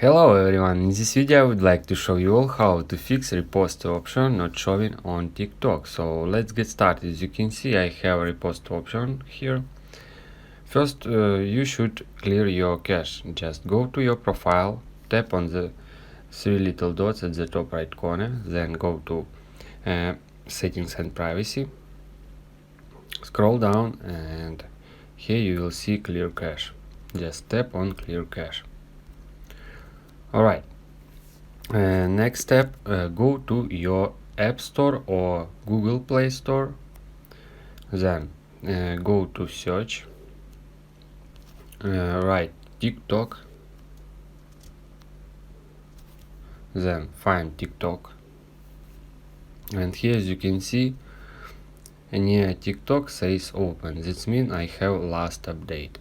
Hello everyone, in this video I would like to show you all how to fix repost option not showing on TikTok. So let's get started. As you can see, I have a repost option here. First, you should clear your cache. Just go to your profile, tap on the three little dots at the top right corner, then go to settings and privacy. Scroll down and here you will see clear cache. Just tap on clear cache. Alright. Next step, go to your App Store or Google Play Store, then go to search, write TikTok, then find TikTok, and here as you can see near TikTok says open. That means I have last update.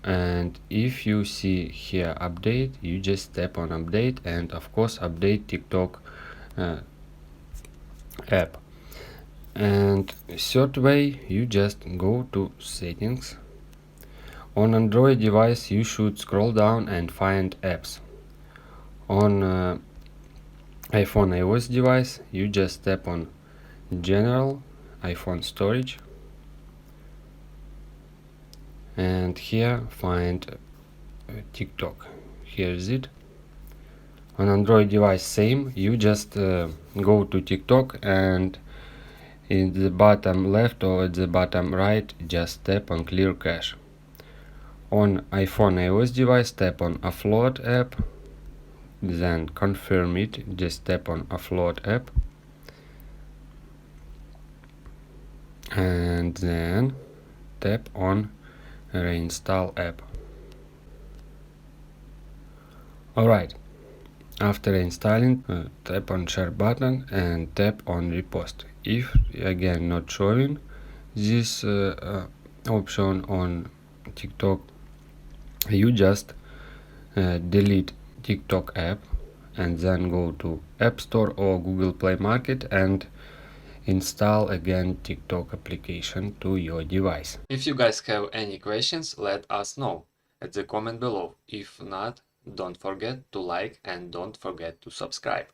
And if you see here update, you just tap on update and of course update TikTok app. And third way, you just go to settings. On Android device you should scroll down and find apps. On iPhone iOS device you just tap on general iPhone storage and here find TikTok. Here is it. On Android device same, you just go to TikTok and in the bottom left or at the bottom right just tap on clear cache. On iPhone iOS device tap on offload app, then confirm it, just tap on offload app and then tap on reinstall app. Alright, after installing, tap on share button and tap on repost. If again not showing this option on TikTok, you just delete TikTok app and then go to App Store or Google Play Market and install again TikTok application to your device. If you guys have any questions, let us know at the comment below. If not, don't forget to like and don't forget to subscribe.